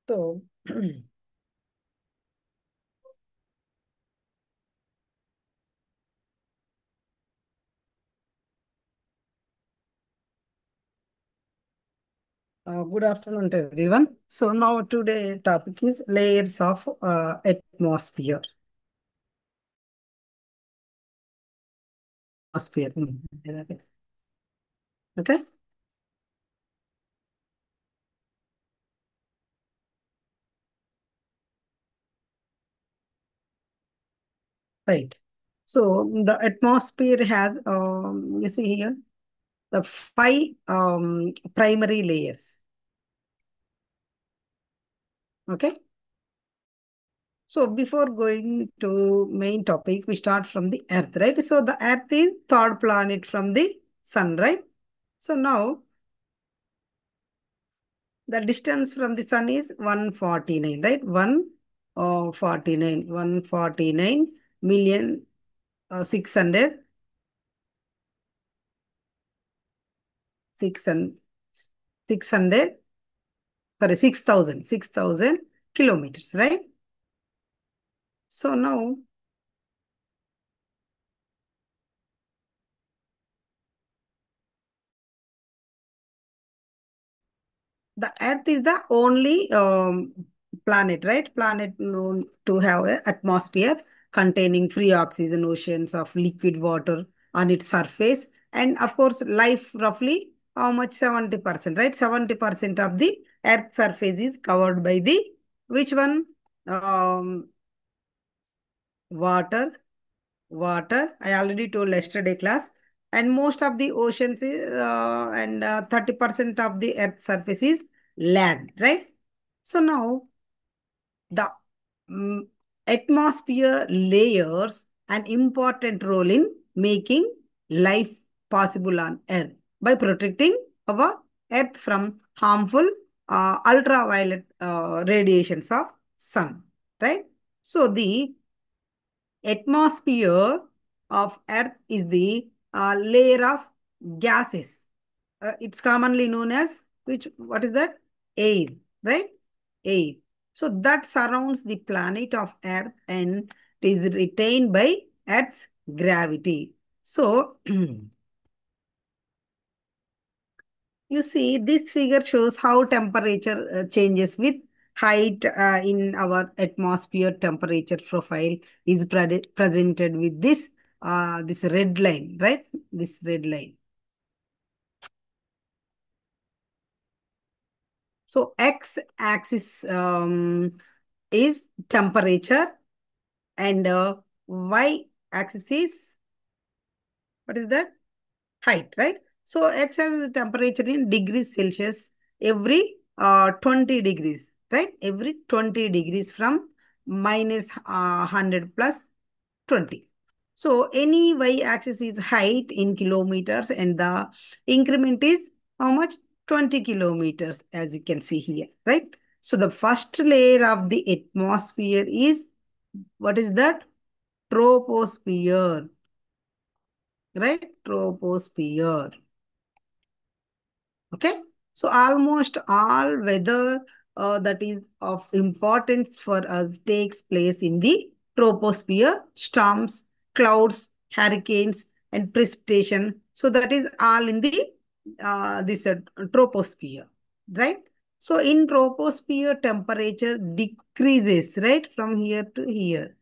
So, good afternoon to everyone. So now today topic is layers of atmosphere. Atmosphere. Okay, right. So the atmosphere has, you see here, the five primary layers. Okay. So before going to main topic, we start from the Earth, right? So the Earth is third planet from the Sun, right? So now the distance from the sun is 149, right? 149 million 600 600 sorry 6,000 kilometers, right? So now the Earth is the only planet, right? Planet known to have an atmosphere containing free oxygen, oceans of liquid water on its surface. And of course, life roughly how much? 70%, right? 70% of the Earth's surface is covered by the which one? Um, water, water. I already told yesterday class. And most of the oceans is, and 30% of the Earth's surface is land, right? So now the mm, atmosphere layers an important role in making life possible on Earth by protecting our Earth from harmful ultraviolet radiations of sun, right? So the atmosphere of Earth is the layer of gases. It's commonly known as which? What is that? Air, right? Air. So that surrounds the planet of Earth and it is retained by Earth's gravity. So you see, this figure shows how temperature changes with height in our atmosphere. Temperature profile is presented with this red line, right? This red line. So x-axis is temperature and y-axis is, what is that? Height, right? So x has temperature in degrees Celsius every 20 degrees, right? Every 20 degrees from minus 100 plus 20. So any y-axis is height in kilometers and the increment is how much? 20 kilometers, as you can see here, right? So the first layer of the atmosphere is, what is that? Troposphere, right? Troposphere. Okay. So almost all weather that is of importance for us takes place in the troposphere, storms, clouds, hurricanes, and precipitation. So that is all in the this troposphere, right? So in troposphere, temperature decreases, right, from here to here.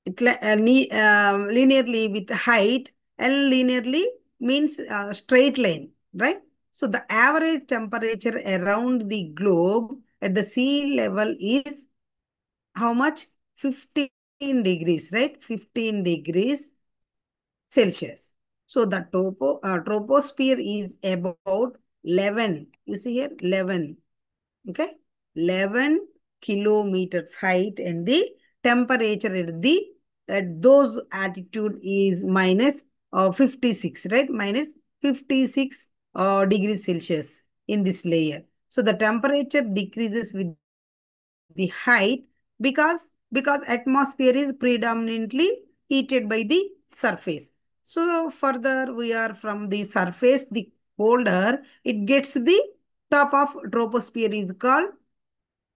Linearly with height, and linearly means straight line, right? So the average temperature around the globe at the sea level is how much? 15 degrees, right? 15 degrees Celsius. So the troposphere is about 11. You see here, 11. Okay, 11 kilometers height, and the temperature at the at those altitude is minus 56, right? Minus 56 degrees Celsius in this layer. So the temperature decreases with the height because atmosphere is predominantly heated by the surface. So further we are from the surface, the colder it gets, the top of troposphere is called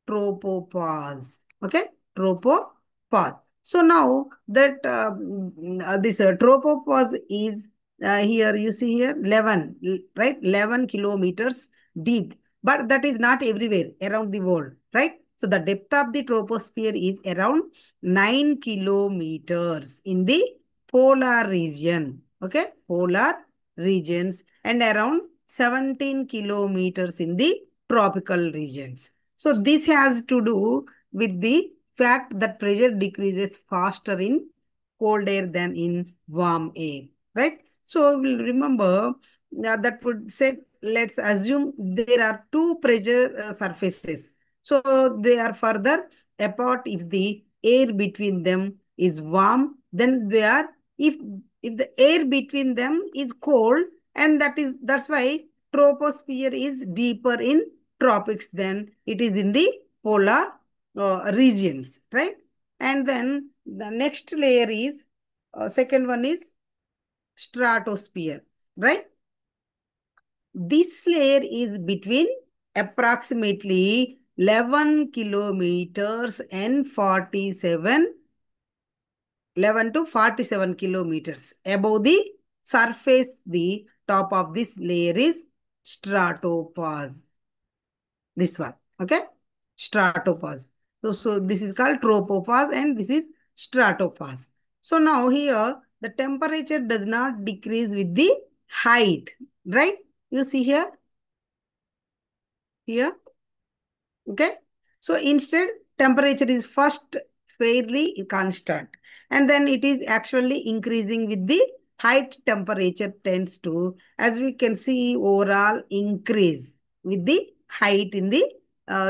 tropopause. Okay, tropopause. So now that this tropopause is here, you see here 11, right? 11 kilometers deep, but that is not everywhere around the world, right? So the depth of the troposphere is around 9 kilometers in the polar region. Okay, polar regions, and around 17 kilometers in the tropical regions. So this has to do with the fact that pressure decreases faster in cold air than in warm air, right? So we'll remember that would say, let's assume there are two pressure surfaces. So they are further apart. If the air between them is warm, then they are, if the air between them is cold, and that's why troposphere is deeper in tropics than it is in the polar regions, right? And then the next layer is, second one is stratosphere, right? This layer is between approximately 11 kilometers and 11 to 47 kilometers above the surface. The top of this layer is stratopause. This one, okay? Stratopause. So this is called tropopause, and this is stratopause. So now here, the temperature does not decrease with the height, right? You see here, here. Okay. So instead, temperature is first fairly constant, and then it is actually increasing with the height. Temperature tends to, as we can see, overall increase with the height in the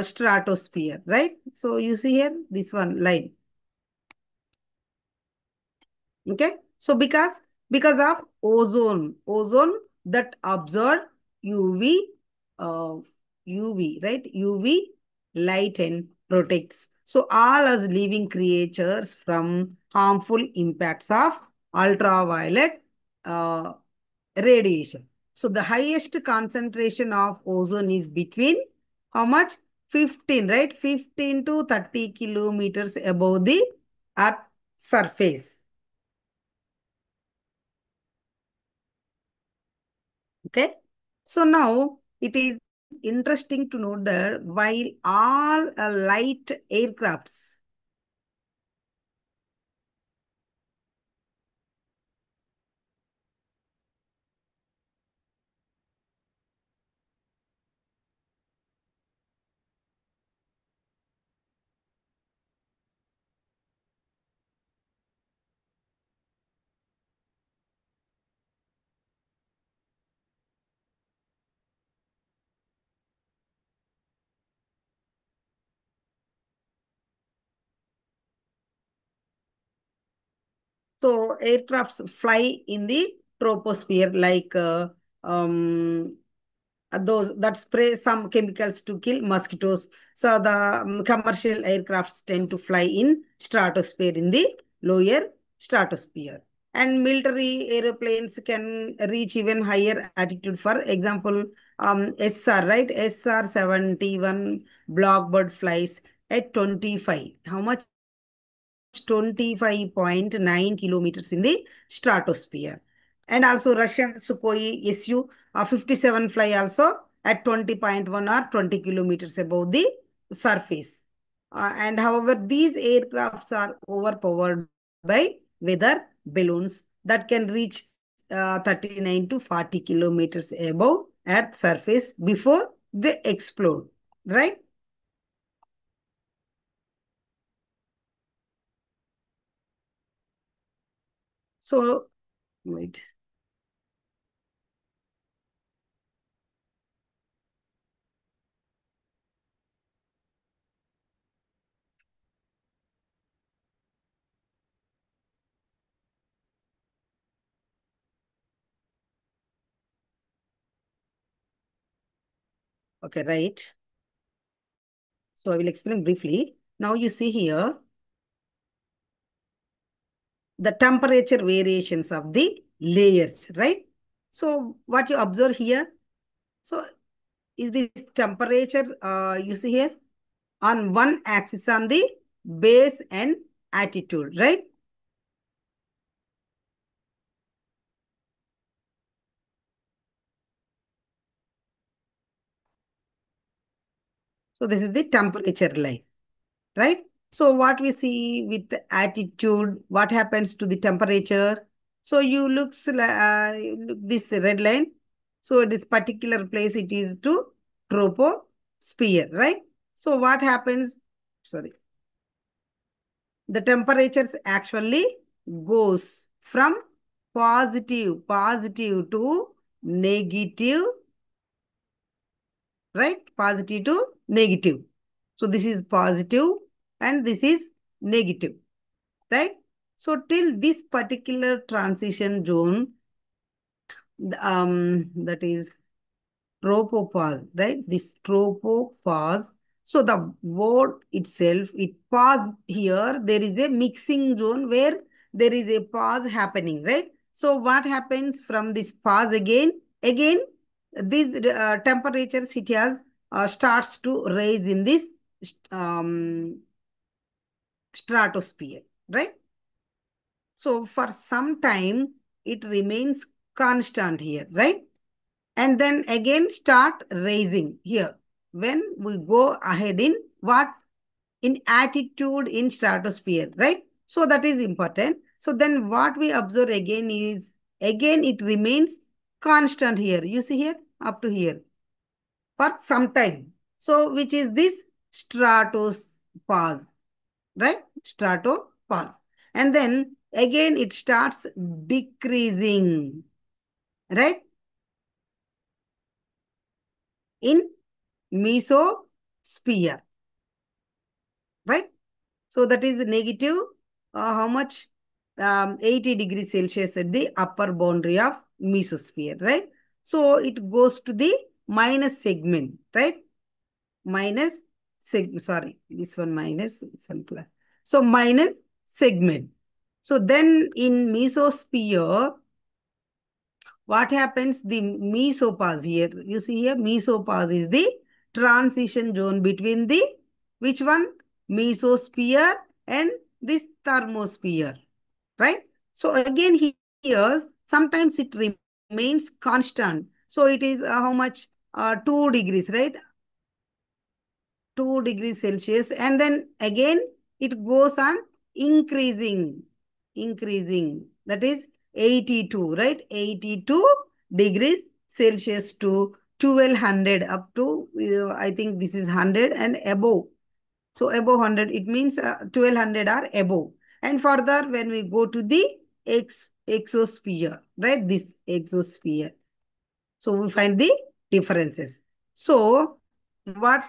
stratosphere, right? So you see here this one line. Okay. So because of ozone that absorb UV, uh, right? UV light and protects. So all us living creatures from harmful impacts of ultraviolet uh, radiation. So the highest concentration of ozone is between how much? 15, right? 15 to 30 kilometers above the earth surface. Okay. So now it is interesting to note that while all light aircrafts, so aircrafts fly in the troposphere, like those that spray some chemicals to kill mosquitoes. So the commercial aircrafts tend to fly in stratosphere, in the lower stratosphere. And military aeroplanes can reach even higher altitude. For example, SR, right? SR-71 Blackbird flies at 25. How much? 25.9 kilometers in the stratosphere. And also Russian Sukhoi Su-57 fly also at 20.1 or 20 kilometers above the surface. And however, these aircrafts are overpowered by weather balloons that can reach 39 to 40 kilometers above Earth's surface before they explode, right? So, wait. Okay, right. So I will explain briefly. Now you see here the temperature variations of the layers, right? So what you observe here, so is this temperature you see here on one axis on the base and altitude, right? So this is the temperature line, right? So what we see with the attitude, what happens to the temperature? So you look this red line. So this particular place it is to troposphere, right? So what happens? Sorry, the temperatures actually goes from positive to negative, right? Positive to negative. So this is positive and this is negative, right? So till this particular transition zone, that is tropopause, right? This tropopause. So the word itself, it pause here. There is a mixing zone where there is a pause happening, right? So what happens from this pause again? Again, these temperatures it has starts to rise in this um, stratosphere, right? So for some time, it remains constant here, right? And then again start raising here. When we go ahead in what? In attitude in stratosphere, right? So that is important. So then what we observe again is, again it remains constant here. You see here, up to here for some time. So which is this stratopause, right? Stratopause. And then again it starts decreasing, right? In mesosphere, right? So that is negative, how much? 80 degrees Celsius at the upper boundary of mesosphere, right? So it goes to the minus segment, right? Minus sorry, this one minus, this one plus. So minus segment. So then in mesosphere, what happens? The mesopause here. You see here, mesopause is the transition zone between the which one? Mesosphere and this thermosphere, right? So again here, sometimes it remains constant. So it is how much? 2 degrees, right? 2 degrees Celsius. And then again, it goes on increasing. That is 82, right? 82 degrees Celsius to 1200 up to, I think this is 100 and above. So above 100, it means 1200 or above. And further, when we go to the exosphere, right? This exosphere. So we find the differences. So what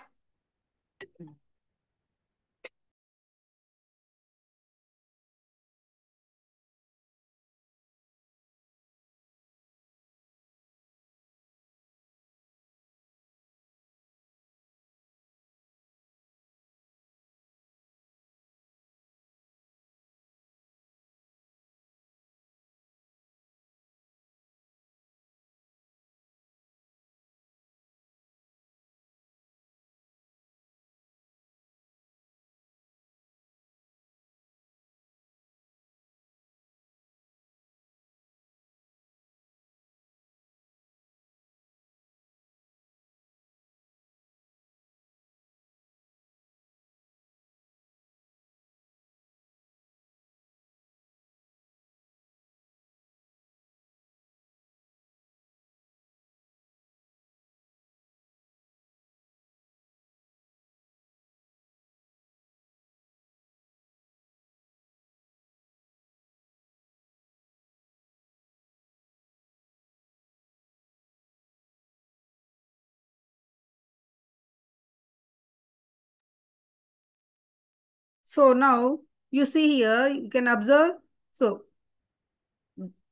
So now you see here, you can observe. So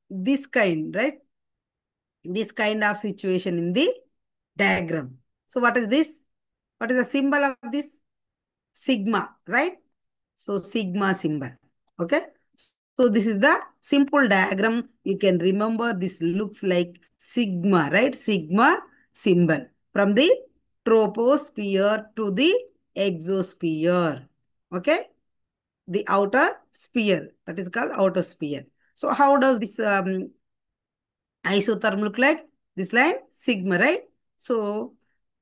this kind, right? This kind of situation in the diagram. So what is this? What is the symbol of this? Sigma, right? So sigma symbol. Okay. So this is the simple diagram. You can remember this looks like sigma, right? Sigma symbol from the troposphere to the exosphere. Okay. The outer sphere, that is called outer sphere. So how does this isotherm look like? This line, sigma, right? So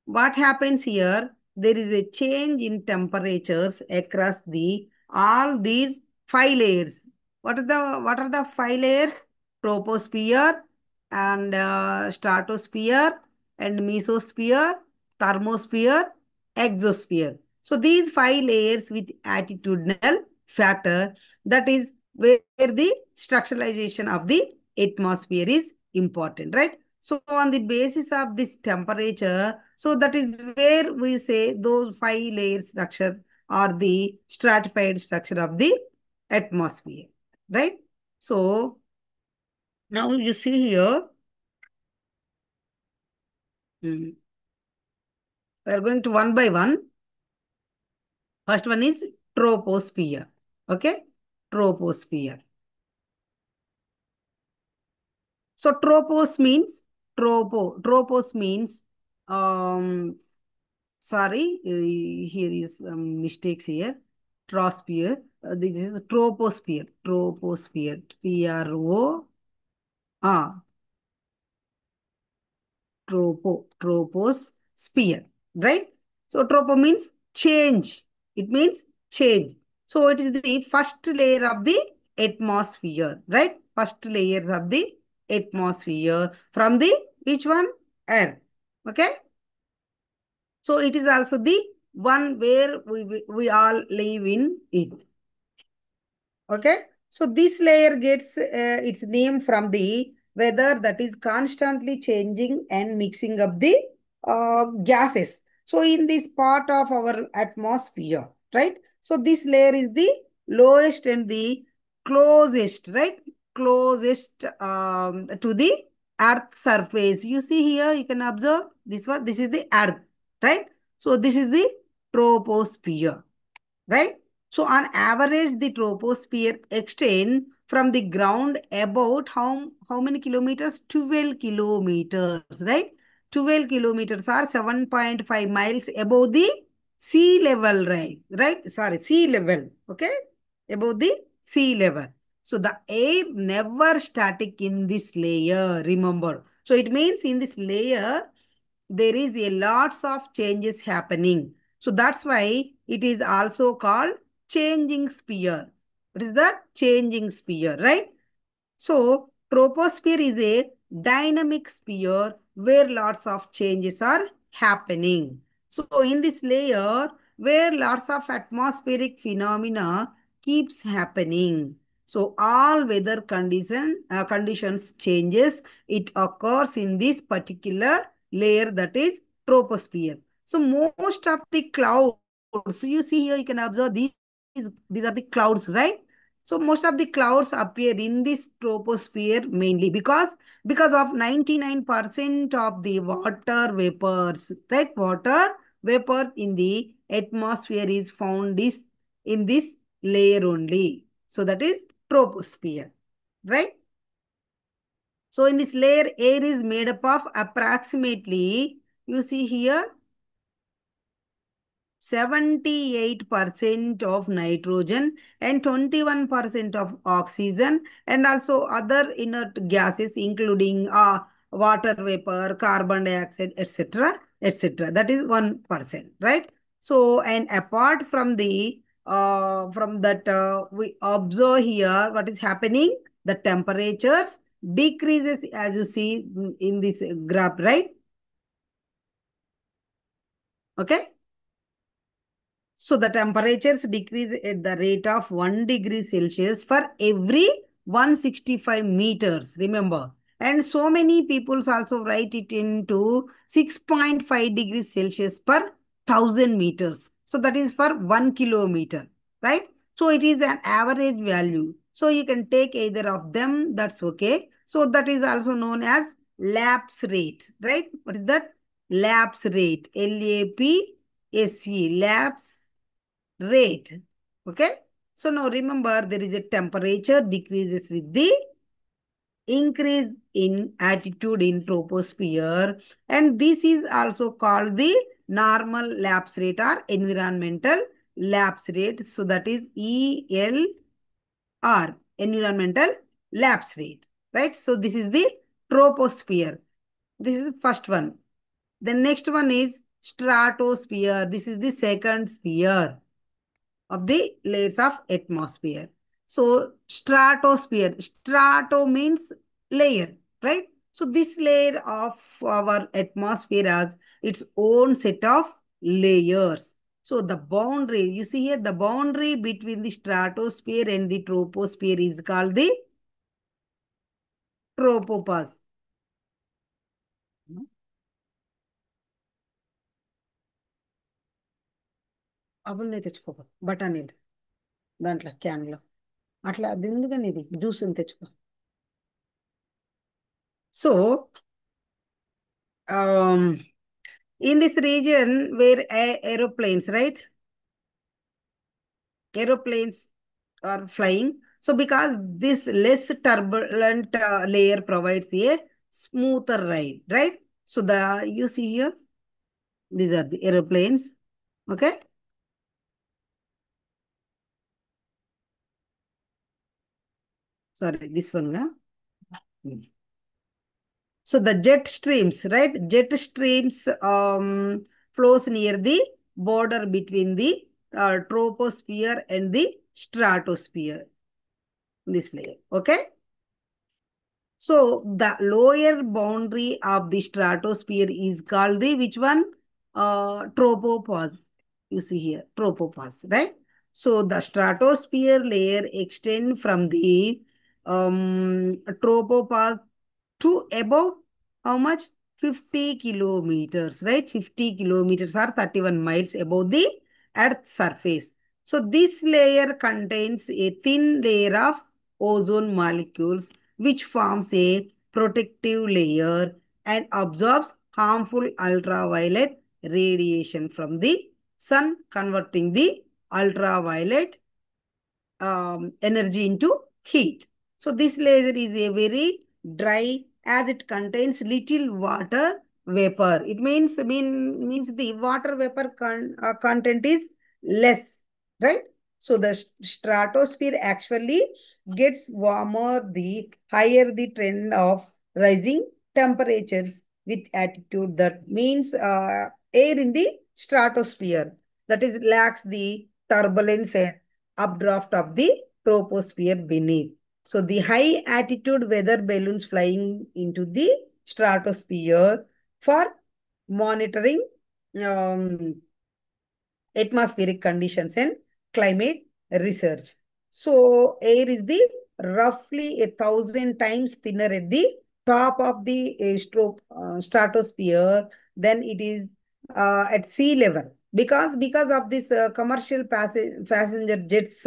what happens here? There is a change in temperatures across the all these five layers. What are the five layers? Troposphere and stratosphere and mesosphere, thermosphere, exosphere. So these five layers with attitudinal factor, that is where the structuralization of the atmosphere is important, right? So on the basis of this temperature, so that is where we say those five layer structure or the stratified structure of the atmosphere, right? So now you see here, we are going to one by one. First one is troposphere. Okay, troposphere. So tropos means sorry, here is mistakes here. Trosphere. This is the troposphere. Troposphere. T-R-O. Ah, troposphere. Right? So tropo means change. It means change. So it is the first layer of the atmosphere. Right? First layers of the atmosphere from the which one? Air. Okay? So it is also the one where we all live in it. Okay. So this layer gets its name from the weather that is constantly changing and mixing up the gases. So in this part of our atmosphere, right? So this layer is the lowest and the closest, right? Closest to the earth surface. You see here, you can observe this one. This is the earth, right? So this is the troposphere, right? So on average, the troposphere extends from the ground about how many kilometers? 12 kilometers, right? 12 kilometers are 7.5 miles above the sea level, right? Sorry, sea level, okay? Above the sea level. So the air never static in this layer, remember. So it means in this layer, there is a lots of changes happening. So that's why it is also called changing sphere. What is that? Changing sphere, right? So troposphere is a dynamic sphere where lots of changes are happening. So in this layer where lots of atmospheric phenomena keeps happening. So all weather conditions changes. It occurs in this particular layer, that is troposphere. So most of the clouds, you see here, you can observe these are the clouds, right? So most of the clouds appear in this troposphere mainly because of 99% of the water vapors, right? Water vapor in the atmosphere is found in this layer only. So that is troposphere, right? So in this layer, air is made up of approximately, you see here, 78% of nitrogen and 21% of oxygen and also other inert gases including water vapor, carbon dioxide, etc., etc. That is 1%, right? So, and apart from the from that, we observe here what is happening. The temperatures decreases as you see in this graph, right? Okay. So the temperatures decrease at the rate of 1 degree Celsius for every 165 meters, remember. And so many people also write it into 6.5 degrees Celsius per 1000 meters. So that is for 1 kilometer. right? So it is an average value. So you can take either of them, that's okay. So that is also known as lapse rate, right? What is that? Lapse rate, LAPSE, lapse rate. Okay. So now remember there is a temperature decreases with the increase in altitude in troposphere, and this is also called the normal lapse rate or environmental lapse rate. So that is ELR, environmental lapse rate, right? So this is the troposphere. This is first one. The next one is stratosphere. This is the second sphere of the layers of atmosphere. So stratosphere, strato means layer, right? So this layer of our atmosphere has its own set of layers. So the boundary, you see here, the boundary between the stratosphere and the troposphere is called the tropopause. అవును తెచ్చుకోపో బఠానీలు దాంట్లో క్యాన్లో అట్లా అది ఎందుకని ఇది juice తెచ్చుకో. So, in this region where aeroplanes, right? Aeroplanes are flying. So, because this less turbulent layer provides a smoother ride, right? So, the you see here, these are the aeroplanes. Okay. Sorry, this one. Yeah? So the jet streams, right? Jet streams flows near the border between the troposphere and the stratosphere. This layer, okay? So the lower boundary of the stratosphere is called the which one? Tropopause. You see here, tropopause, right? So the stratosphere layer extend from the tropopause to above how much? 50 kilometers, right? 50 kilometers or 31 miles above the Earth's surface. So this layer contains a thin layer of ozone molecules which forms a protective layer and absorbs harmful ultraviolet radiation from the sun, converting the ultraviolet energy into heat. So this laser is a very dry as it contains little water vapor. It means the water vapor content is less, right? So the stratosphere actually gets warmer the higher the trend of rising temperatures with attitude. That means air in the stratosphere that is lacks the turbulence and updraft of the troposphere beneath. So the high altitude weather balloons flying into the stratosphere for monitoring um, atmospheric conditions and climate research. So air is the roughly 1,000 times thinner at the top of the stratosphere than it is at sea level. Because of this commercial passenger jets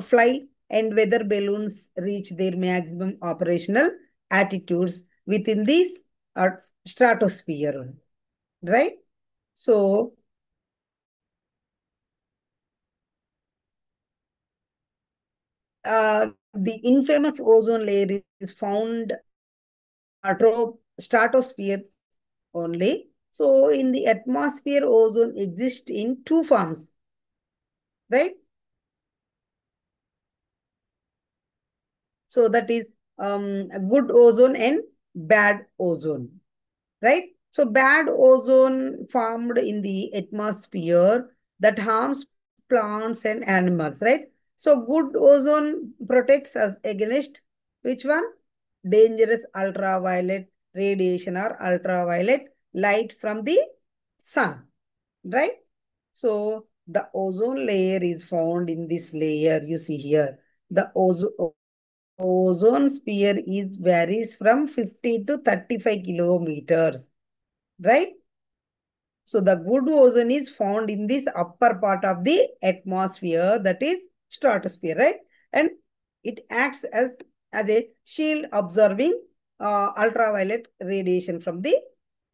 fly and weather balloons reach their maximum operational altitudes within this stratosphere, right? So the infamous ozone layer is found stratosphere only. So in the atmosphere, ozone exists in two forms, right? So that is good ozone and bad ozone, right? So bad ozone formed in the atmosphere that harms plants and animals, right? So good ozone protects us against which one? Dangerous ultraviolet radiation or ultraviolet light from the sun, right? So the ozone layer is found in this layer you see here. The ozone sphere is varies from 50 to 35 kilometers, right? So the good ozone is found in this upper part of the atmosphere, that is stratosphere, right? And it acts as a shield absorbing ultraviolet radiation from the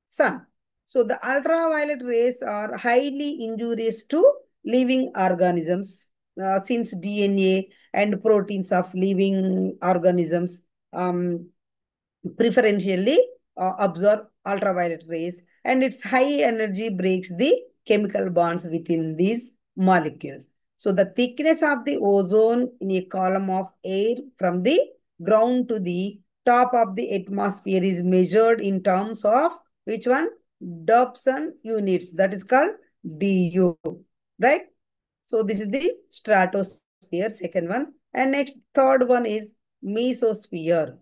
sun. So the ultraviolet rays are highly injurious to living organisms since DNA and proteins of living organisms preferentially absorb ultraviolet rays, and its high energy breaks the chemical bonds within these molecules. So the thickness of the ozone in a column of air from the ground to the top of the atmosphere is measured in terms of which one? Dobson units. That is called DU, right? So this is the stratosphere, second one. And next, third one is mesosphere,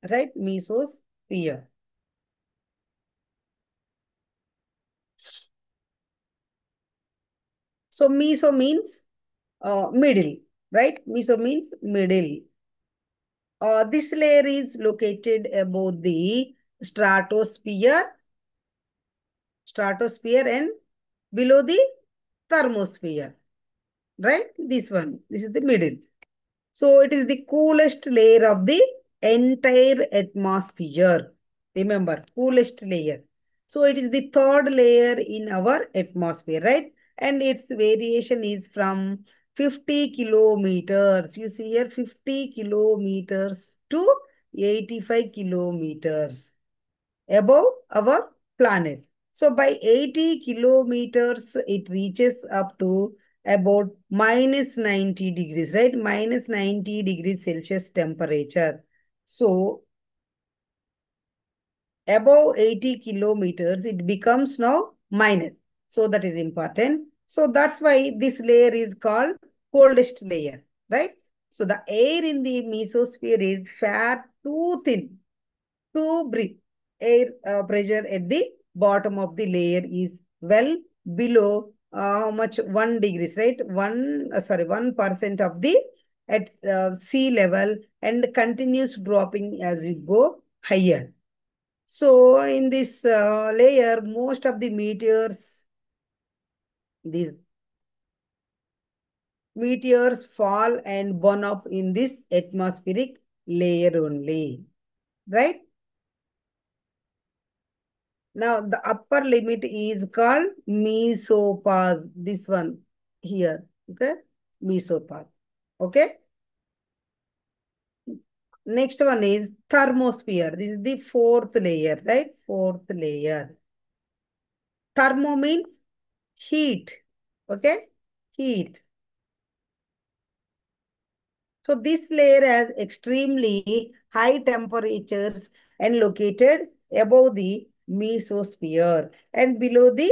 right? Mesosphere. So meso means middle, right? Meso means middle. This layer is located above the stratosphere, stratosphere and below the thermosphere, right? This one, this is the middle. So it is the coolest layer of the entire atmosphere. Remember, coolest layer. So it is the third layer in our atmosphere, right? And its variation is from 50 kilometers. You see here 50 kilometers to 85 kilometers above our planet. So by 80 kilometers, it reaches up to about minus 90 degrees, right? Minus 90 degrees Celsius temperature. So above 80 kilometers, it becomes now minus. So that is important. So that's why this layer is called coldest layer, right? So the air in the mesosphere is far too thin to breathe. Air pressure at the bottom of the layer is well below how much 1 degrees, right? 1% of the at sea level and continues dropping as you go higher. So in this layer, most of the these meteors fall and burn up in this atmospheric layer only, right? Now, the upper limit is called mesopause. This one here. Okay. Mesopause. Okay. Next one is thermosphere. This is the fourth layer, right? Fourth layer. Thermo means heat. Okay. Heat. So this layer has extremely high temperatures and located above the mesosphere and below the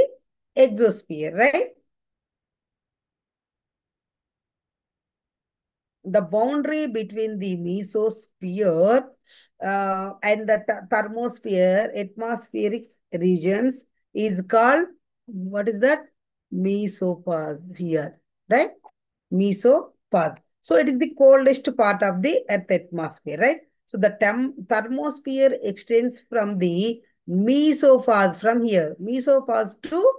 exosphere, right? The boundary between the mesosphere and the thermosphere, atmospheric regions is called, what is that? Mesopause here, right? Mesopause. So it is the coldest part of the Earth atmosphere, right? So the thermosphere extends from the mesopause, from here, mesopause to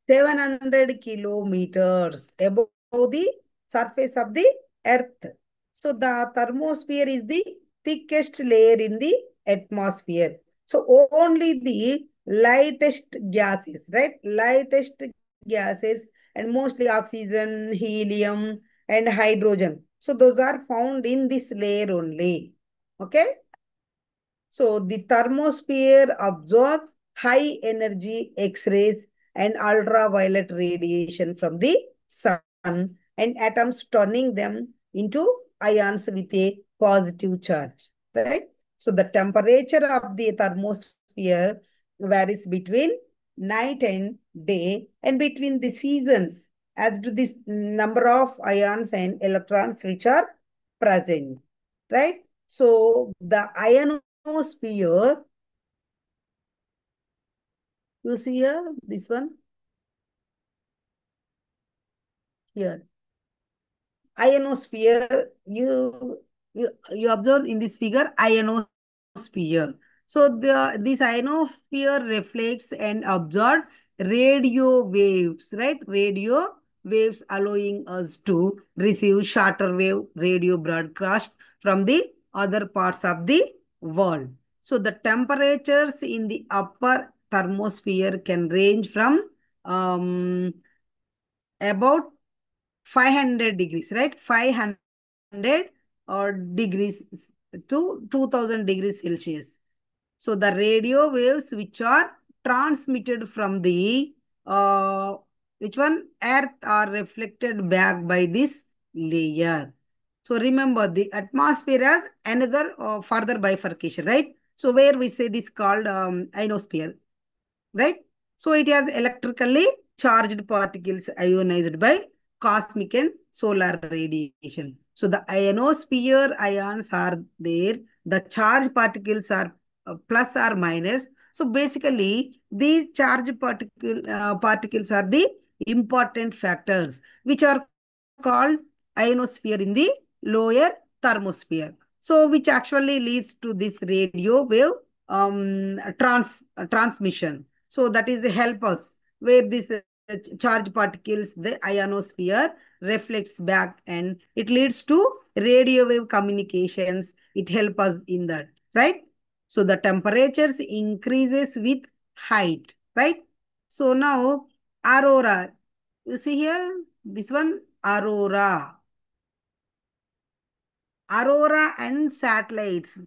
700 kilometers above the surface of the Earth. So the thermosphere is the thickest layer in the atmosphere. So only the lightest gases, right? Lightest gases and mostly oxygen, helium, and hydrogen. So those are found in this layer only. Okay. So the thermosphere absorbs high energy X-rays and ultraviolet radiation from the sun and atoms, turning them into ions with a positive charge, right? So the temperature of the thermosphere varies between night and day and between the seasons as to this number of ions and electrons which are present, right? So the ionosphere, you see here, this one here. Ionosphere, you observe in this figure ionosphere. So this ionosphere reflects and absorbs radio waves, right? Radio waves allowing us to receive shorter wave radio broadcast from the other parts of the world. So the temperatures in the upper thermosphere can range from about 500 degrees, right? 500 or degrees to 2000 degrees Celsius. So the radio waves which are transmitted from the which one earth are reflected back by this layer. So remember the atmosphere has another further bifurcation, right? So where we say this called ionosphere, right? So it has electrically charged particles ionized by cosmic and solar radiation. So the ionosphere ions are there. The charged particles are plus or minus. So basically, these particles are the important factors which are called ionosphere in the lower thermosphere. So which actually leads to this radio wave transmission. So that is help us where this charged particles, the ionosphere reflects back and it leads to radio wave communications. It helps us in that, right? So the temperatures increases with height, right? So now aurora, you see here, this one aurora. Aurora and satellites.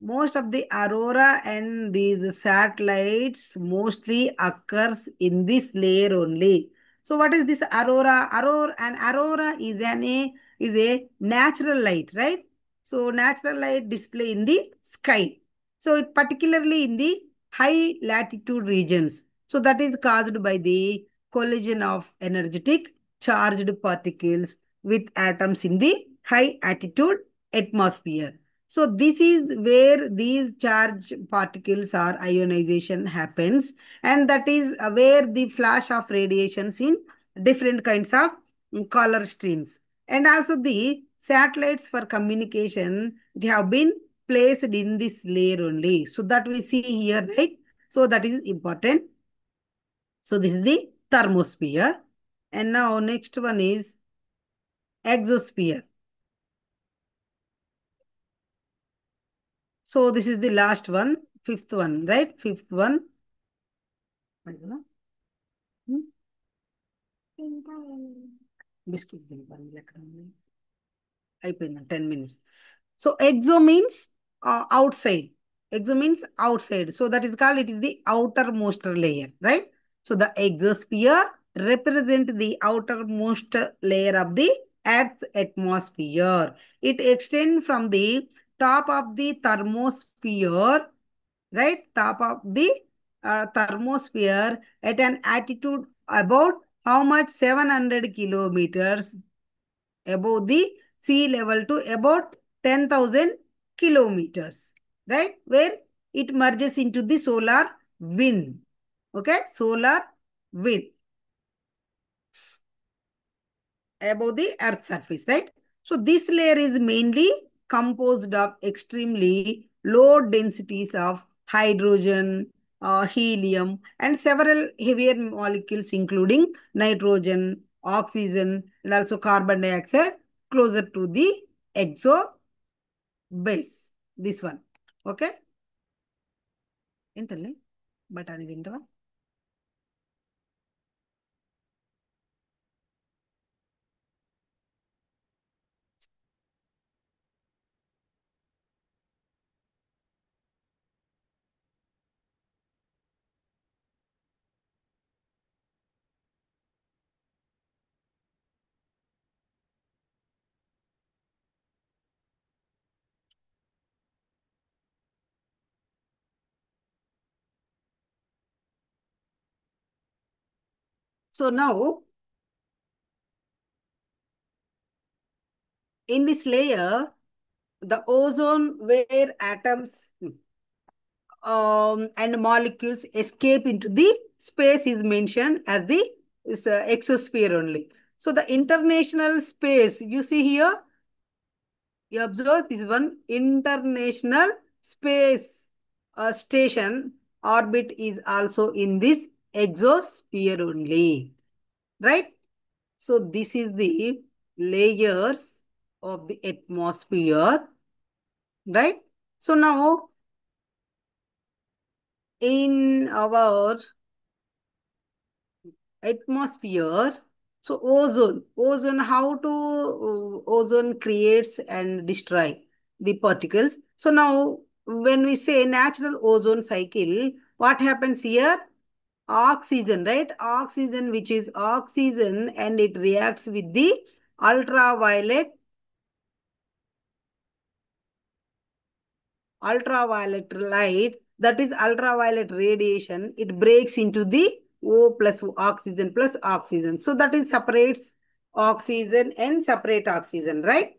Most of the aurora and these satellites mostly occurs in this layer only. So what is this aurora? Aurora is a natural light, right? So natural light display in the sky. So it particularly in the high latitude regions. So that is caused by the collision of energetic charged particles with atoms in the high altitude atmosphere. So this is where these charge particles or ionization happens, and that is where the flash of radiations in different kinds of color streams. And also the satellites for communication, they have been placed in this layer only. So that we see here, right? So that is important. So this is the thermosphere. And now next one is exosphere. So this is the last one, fifth one, right? Fifth one. Hmm? Biscuit తింటాను ఎక్కడ ఉంది? అయిపోయింది 10 minutes. So exo means outside. Exo means outside. So that is called, it is the outermost layer, right? So the exosphere represent the outermost layer of the Earth's atmosphere. It extends from the top of the thermosphere, right? Top of the thermosphere at an altitude about how much? 700 kilometers above the sea level to about 10,000 kilometers, right? Where it merges into the solar wind. Okay, solar wind above the earth surface, right? So this layer is mainly composed of extremely low densities of hydrogen, helium, and several heavier molecules, including nitrogen, oxygen, and also carbon dioxide, closer to the exo base. This one. Okay? Enthalli? But ani So now, in this layer, the ozone where atoms and molecules escape into the space is mentioned as the exosphere only. So the international space, you see here, you observe this one international space. station orbit is also in this exosphere only, right? So this is the layers of the atmosphere, right? So now in our atmosphere, so ozone, how to ozone creates and destroy the particles. So now when we say natural ozone cycle, what happens here? Oxygen, right? Oxygen, which is oxygen, and it reacts with the ultraviolet ultraviolet light, that is ultraviolet radiation. It breaks into the O plus oxygen. So that is separates oxygen and separate oxygen, right?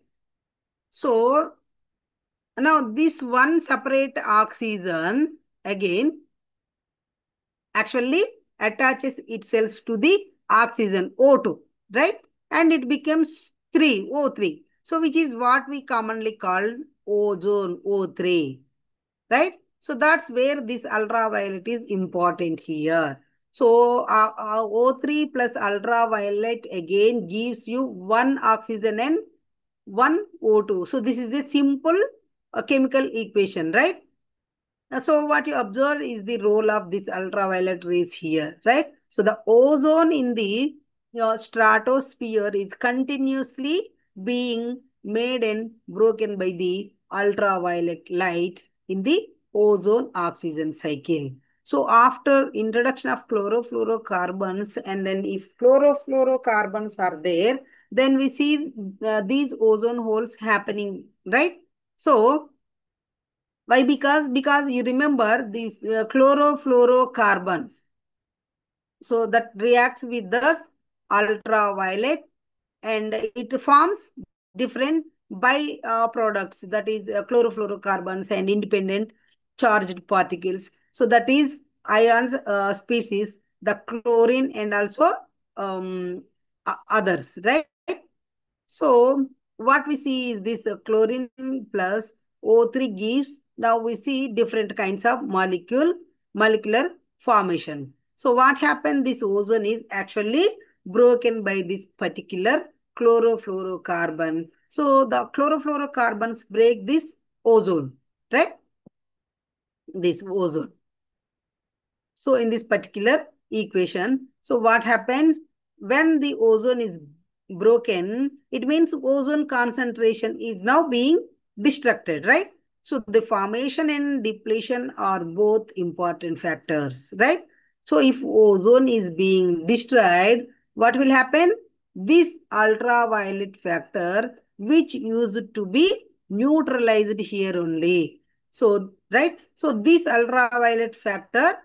So now this one separate oxygen again actually attaches itself to the oxygen O2, right? And it becomes 3, O3. So which is what we commonly call ozone, O3, right? So that's where this ultraviolet is important here. So O3 plus ultraviolet again gives you one oxygen and one O2. So this is a simple chemical equation, right? So what you observe is the role of this ultraviolet rays here, right? So the ozone in the stratosphere is continuously being made and broken by the ultraviolet light in the ozone oxygen cycle. So after introduction of chlorofluorocarbons, and then if chlorofluorocarbons are there, then we see these ozone holes happening, right? So why? Because you remember these chlorofluorocarbons. So that reacts with the ultraviolet and it forms different by products, that is chlorofluorocarbons and independent charged particles. So that is ions species, the chlorine and also others, right? So what we see is this chlorine plus O3 gives, now we see different kinds of molecular formation. So what happened? This ozone is actually broken by this particular chlorofluorocarbon. So the chlorofluorocarbons break this ozone, right? This ozone. So in this particular equation, so what happens when the ozone is broken, it means ozone concentration is now being destructed, right? So the formation and depletion are both important factors, right? So if ozone is being destroyed, what will happen? This ultraviolet factor, which used to be neutralized here only. So, right? So this ultraviolet factor,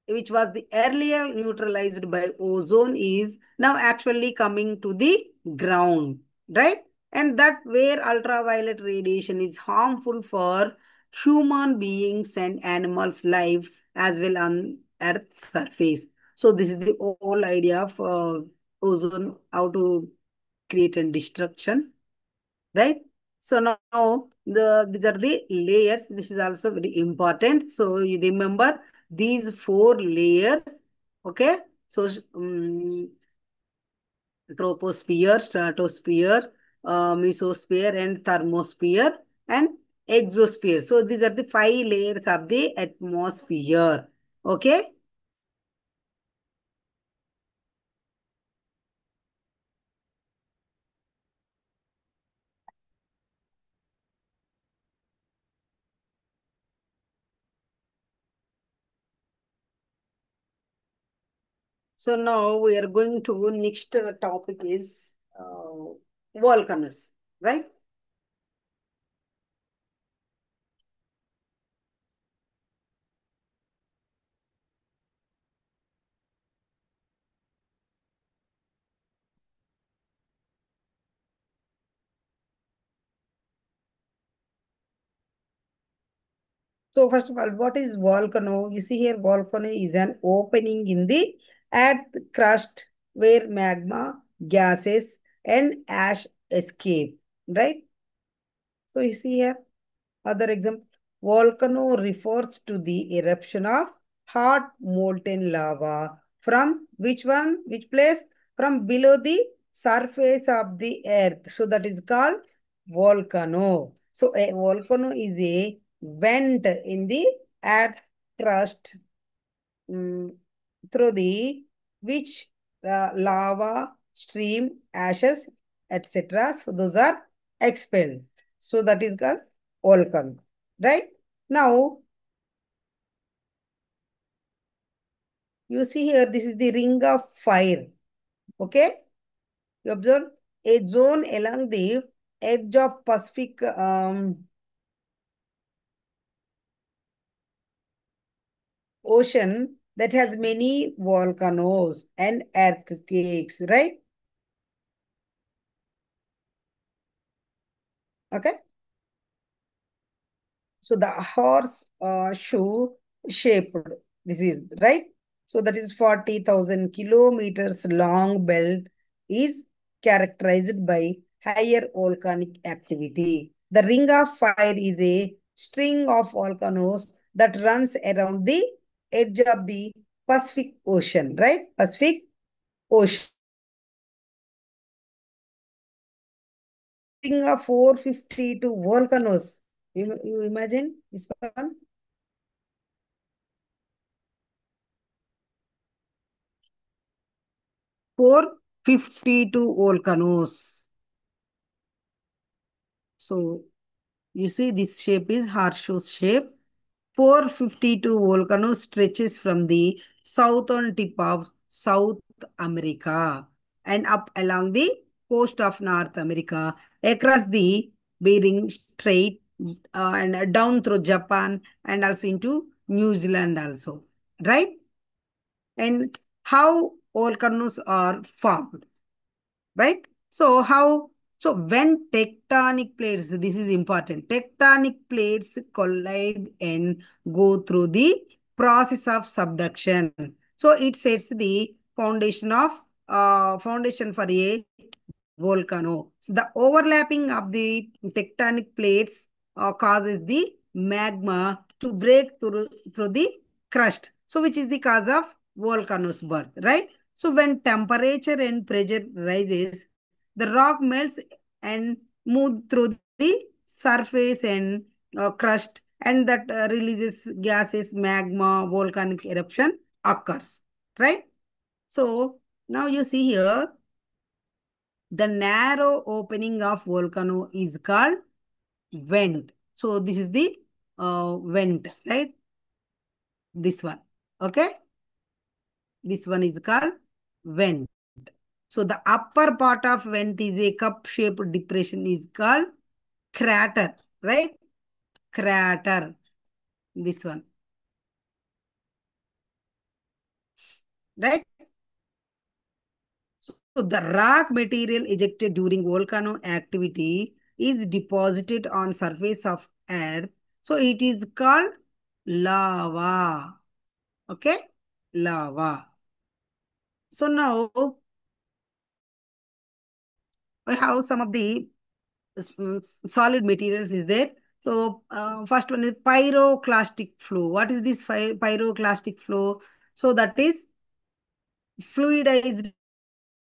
which was the earlier neutralized by ozone, is now actually coming to the ground, right? And that where ultraviolet radiation is harmful for human beings and animals' life as well on Earth's surface. So this is the whole idea of ozone, how to create and destruction, right? So now these are the layers. This is also very important. So you remember these four layers, okay? So troposphere, stratosphere, mesosphere, and thermosphere, and exosphere. So these are the 5 layers of the atmosphere, okay? So now we are going to next topic is volcanoes, right? So first of all, what is volcano? You see here, volcano is an opening in the earth crust where magma, gases, and ash escape, right? So you see here, other example. Volcano refers to the eruption of hot molten lava from which one? Which place? From below the surface of the earth. So that is called volcano. So a volcano is a vent in the earth crust, mm, through the which lava, stream, ashes, etc. So those are expelled. So that is called volcano. Right? Now, you see here, this is the ring of fire. Okay? You observe a zone along the edge of Pacific Ocean that has many volcanoes and earthquakes, right? Okay. So the horse shoe shaped, this is right. So that is 40,000 kilometers long belt is characterized by higher volcanic activity. The ring of fire is a string of volcanoes that runs around the edge of the Pacific Ocean, right? Pacific Ocean. Ring of 452 volcanoes. You imagine this one? 452 volcanoes. So you see this shape is horseshoe shape. 452 volcanoes stretches from the southern tip of South America and up along the coast of North America, across the Bering Strait, and down through Japan and also into New Zealand also. Right? And how volcanoes are formed. Right? So when tectonic plates, this is important, tectonic plates collide and go through the process of subduction. So it sets the foundation for a volcano. So the overlapping of the tectonic plates causes the magma to break through the crust. So which is the cause of volcanoes birth, right? So when temperature and pressure rises, the rock melts and move through the surface and crust, and that releases gases, magma, volcanic eruption occurs, right? So now you see here, the narrow opening of volcano is called vent. So this is the vent, right? This one, okay? This one is called vent. So the upper part of vent is a cup-shaped depression is called crater, right? Crater, this one, right? So the rock material ejected during volcano activity is deposited on surface of earth. So it is called lava. Okay? Lava. So now I have some of the solid materials is there. So first one is pyroclastic flow. What is this pyroclastic flow? So that is fluidized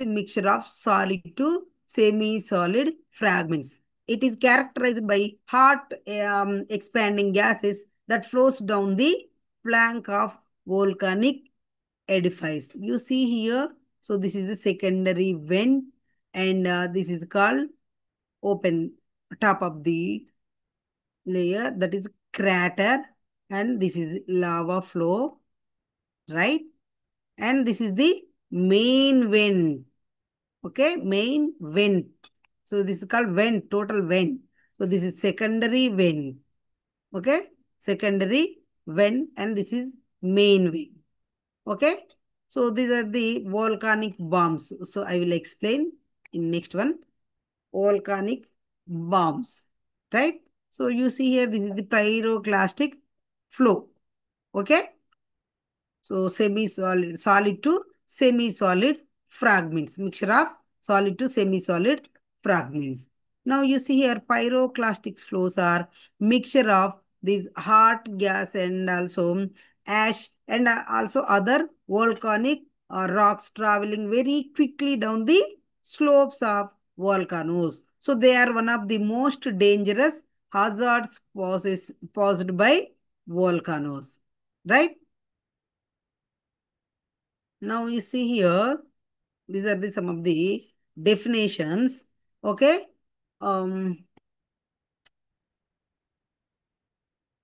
mixture of solid to semi-solid fragments. It is characterized by hot expanding gases that flows down the flank of volcanic edifice. You see here, so this is the secondary vent, and this is called open top of the layer, that is crater, and this is lava flow, right? And this is the main vent. Okay, main vent. So this is called vent, total vent. So this is secondary vent. Okay, secondary vent, and this is main vent. Okay, so these are the volcanic bombs. So I will explain in next one. Volcanic bombs, right? So you see here, this is the pyroclastic flow. Okay, so semi-solid, solid to semi-solid fragments, mixture of solid to semi-solid fragments. Now you see here, pyroclastic flows are mixture of this hot gas and also ash and also other volcanic rocks traveling very quickly down the slopes of volcanoes. So they are one of the most dangerous hazards posed by volcanoes. Right? Now you see here, these are some of the definitions. Okay. Um,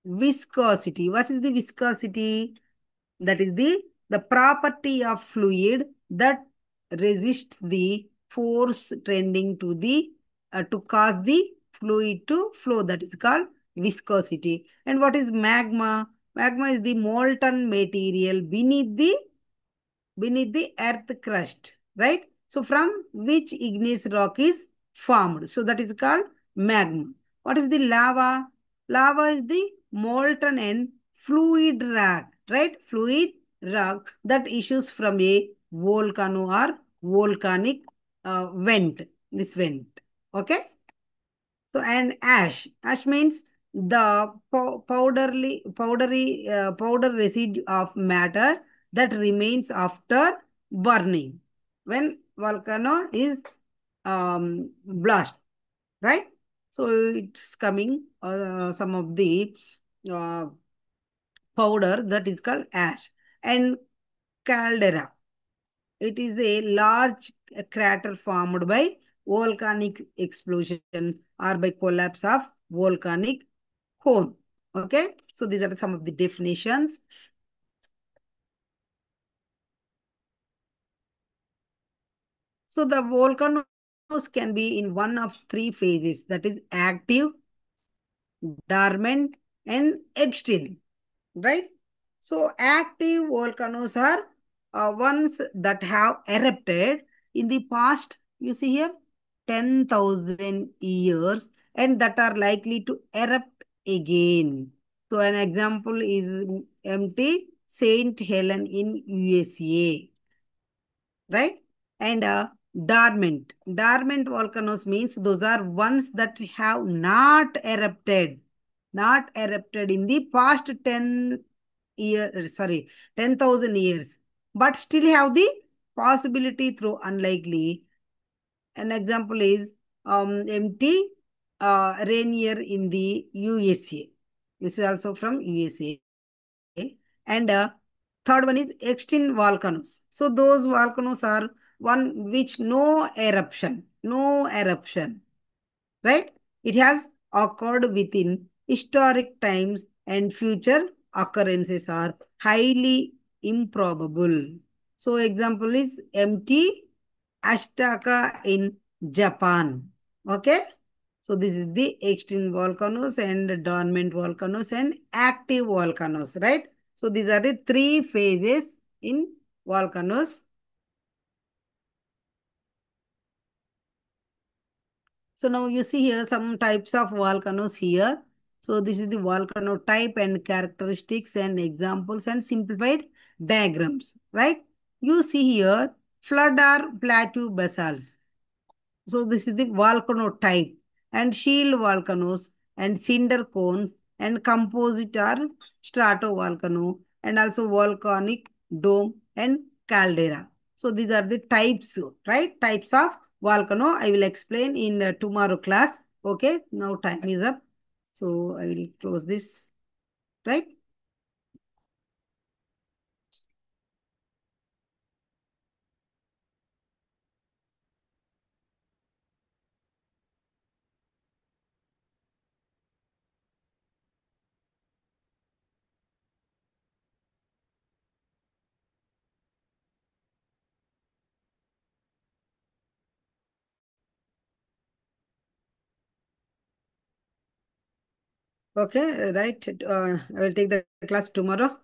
Viscosity. What is the viscosity? That is the property of fluid that resists the force tending to the to cause the fluid to flow. That is called viscosity. And what is magma? Magma is the molten material beneath the earth crust, right? So from which igneous rock is formed. So that is called magma. What is the lava? Lava is the molten and fluid rock, right? Fluid rock that issues from a volcano or volcanic vent. This vent. Okay. So and ash. Ash means the powder residue of matter that remains after burning when volcano is blast, right? So it's coming some of the uh, powder that is called ash and caldera. It is a large crater formed by volcanic explosion or by collapse of volcanic cone. Okay, so these are some of the definitions. So the volcanoes can be in one of three phases, that is active, dormant, and extinct, right? So active volcanoes are ones that have erupted in the past, you see here, 10,000 years and that are likely to erupt again. So an example is MT Saint Helen in USA, right? And dormant volcanoes means those are ones that have not erupted in the past 10,000 years, but still have the possibility through unlikely. An example is MT Rainier in the USA. This is also from USA. And third one is extinct volcanoes. So those volcanoes are one which no eruption, right? It has occurred within historic times and future occurrences are highly improbable. So example is MT Ashtaka in Japan. Okay. So this is the extinct volcanoes and dormant volcanoes and active volcanoes, right? So these are the three phases in volcanoes. So now you see here some types of volcanoes here. So this is the volcano type and characteristics and examples and simplified diagrams, right? You see here flood or plateau basalts. So this is the volcano type and shield volcanoes and cinder cones and composite or stratovolcano and also volcanic dome and caldera. So these are the types, right? Types of volcano. I will explain in tomorrow class. Okay. Now time is up. So I will close this, right? Okay. Right. I will take the class tomorrow.